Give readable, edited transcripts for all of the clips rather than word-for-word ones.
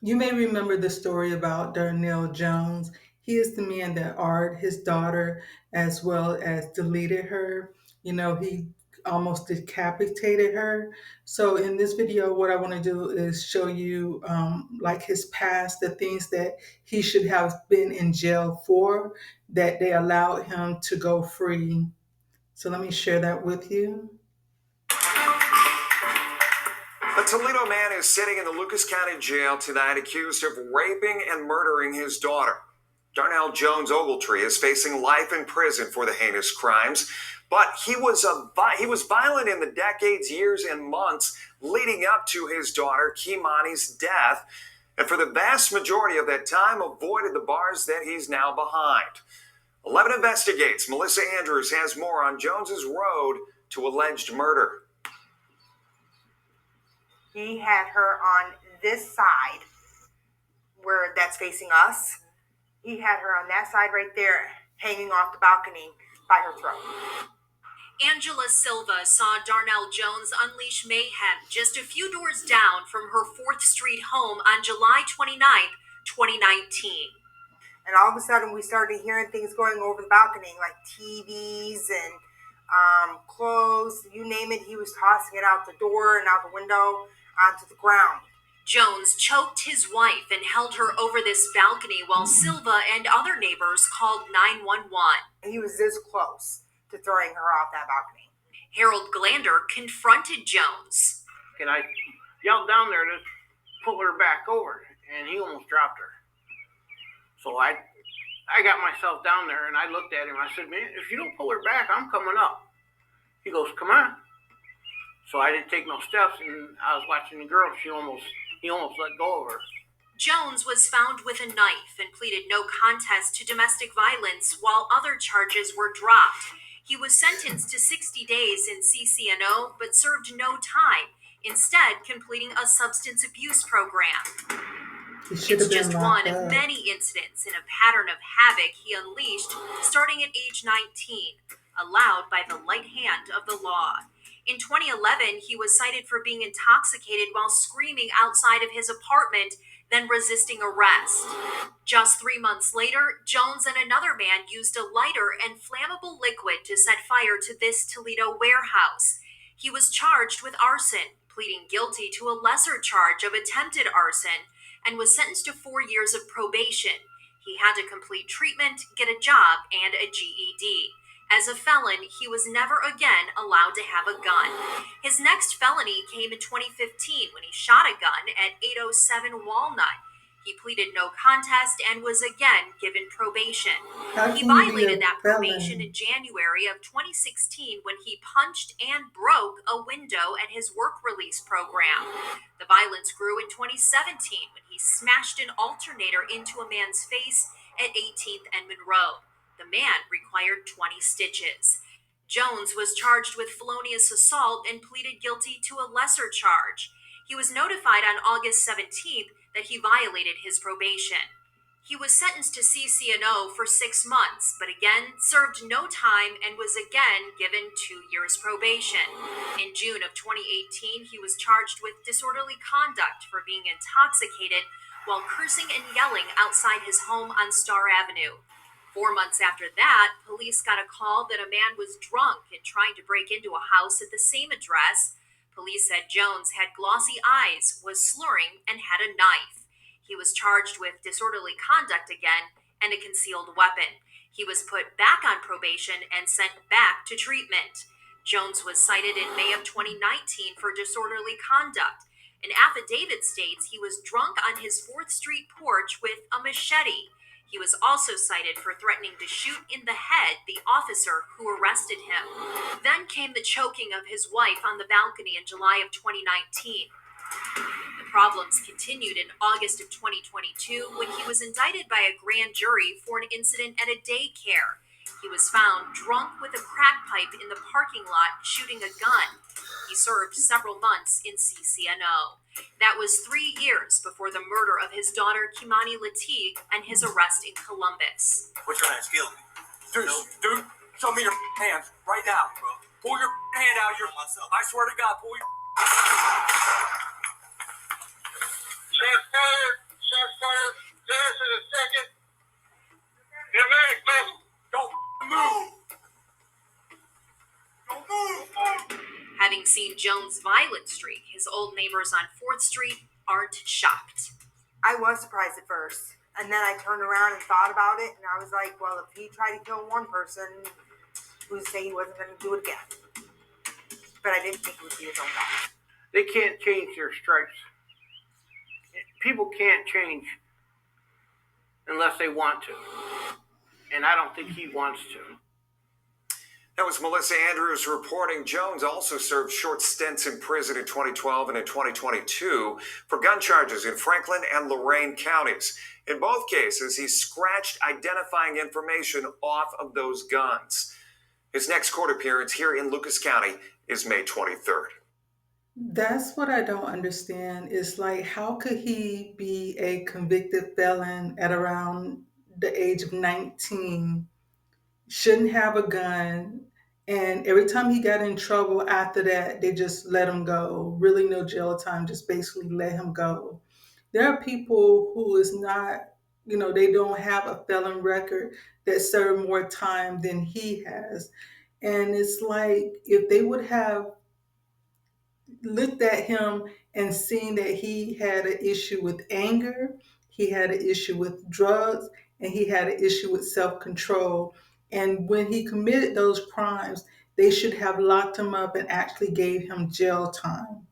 You may remember the story about Darnell Jones. He is the man that Art, his daughter, as well as deleted her. He almost decapitated her. So in this video, what I want to do is show you like his past, the things that he should have been in jail for, that they allowed him to go free. So let me share that with you. A Toledo man is sitting in the Lucas County Jail tonight accused of raping and murdering his daughter. Darnell Jones Ogletree is facing life in prison for the heinous crimes, but he was violent in the decades, years, and months leading up to his daughter Kimani's death, and for the vast majority of that time avoided the bars that he's now behind. 11 investigates. Melissa Andrews has more on Jones's road to alleged murder. He had her on this side, where that's facing us. He had her on that side right there, hanging off the balcony by her throat. Angela Silva saw Darnell Jones unleash mayhem just a few doors down from her 4th Street home on July 29th, 2019. And all of a sudden, we started hearing things going over the balcony, like TVs and clothes, you name it. He was tossing it out the door and out the window onto the ground. Jones choked his wife and held her over this balcony while Silva and other neighbors called 911. He was this close to throwing her off that balcony. Harold Glander confronted Jones. And I yelled down there to pull her back over, and he almost dropped her. So I got myself down there, and I looked at him. I said, man, if you don't pull her back, I'm coming up. He goes, come on. So I didn't take no steps, and I was watching the girl. He almost let go of her. Jones was found with a knife and pleaded no contest to domestic violence, while other charges were dropped. He was sentenced to 60 days in CCNO, but served no time, instead completing a substance abuse program. It's just one of many incidents in a pattern of havoc he unleashed starting at age 19, allowed by the light hand of the law. In 2011, he was cited for being intoxicated while screaming outside of his apartment, then resisting arrest. Just 3 months later, Jones and another man used a lighter and flammable liquid to set fire to this Toledo warehouse. He was charged with arson, pleading guilty to a lesser charge of attempted arson, and was sentenced to 4 years of probation. He had to complete treatment, get a job, and a GED. As a felon, he was never again allowed to have a gun. His next felony came in 2015 when he shot a gun at 807 Walnut. He pleaded no contest and was again given probation. He violated that probation in January of 2016 when he punched and broke a window at his work release program. The violence grew in 2017 when he smashed an alternator into a man's face at 18th and Monroe. The man required 20 stitches. Jones was charged with felonious assault and pleaded guilty to a lesser charge. He was notified on August 17th that he violated his probation. He was sentenced to CCNO for 6 months, but again served no time and was again given 2 years probation. In June of 2018, he was charged with disorderly conduct for being intoxicated while cursing and yelling outside his home on Star Avenue. 4 months after that, police got a call that a man was drunk and trying to break into a house at the same address. Police said Jones had glossy eyes, was slurring, and had a knife. He was charged with disorderly conduct again and a concealed weapon. He was put back on probation and sent back to treatment. Jones was cited in May of 2019 for disorderly conduct. An affidavit states he was drunk on his 4th Street porch with a machete. He was also cited for threatening to shoot in the head the officer who arrested him. Then came the choking of his wife on the balcony in July of 2019. The problems continued in August of 2022 when he was indicted by a grand jury for an incident at a daycare. He was found drunk with a crack pipe in the parking lot shooting a gun. He served several months in CCNO. That was 3 years before the murder of his daughter Kimani Latigue and his arrest in Columbus. What's your hands? Kill me. Dude, show me your hands right now, bro. Pull your hand out your myself. I swear to God, pull your Jones' violent streak, his old neighbors on 4th Street aren't shocked. I was surprised at first. And then I turned around and thought about it, and I was like, well, if he tried to kill one person, who's to say he wasn't going to do it again? But I didn't think it would be his own daughter. They can't change their stripes. People can't change unless they want to. And I don't think he wants to. That was Melissa Andrews reporting. Jones also served short stints in prison in 2012 and in 2022 for gun charges in Franklin and Lorain counties. In both cases, he scratched identifying information off of those guns. His next court appearance here in Lucas County is May 23rd. That's what I don't understand. Is like, how could he be a convicted felon at around the age of 19, shouldn't have a gun, and every time he got in trouble after that, they just let him go. Really, no jail time, just basically let him go. There are people who is not, they don't have a felon record that serve more time than he has. And it's like, if they would have looked at him and seen that he had an issue with anger, he had an issue with drugs, and he had an issue with self-control. And when he committed those crimes, they should have locked him up and actually gave him jail time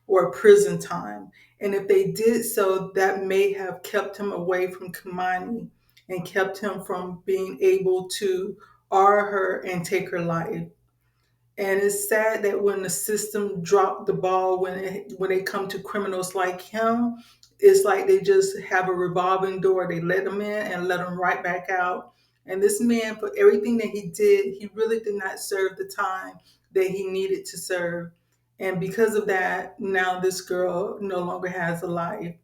or prison time. And if they did so, that may have kept him away from Kamani and kept him from being able to R her and take her life. And it's sad that when the system dropped the ball when they come to criminals like him, it's like they just have a revolving door. They let them in and let them right back out. And this man, for everything that he did, he really did not serve the time that he needed to serve. And because of that, now this girl no longer has a life.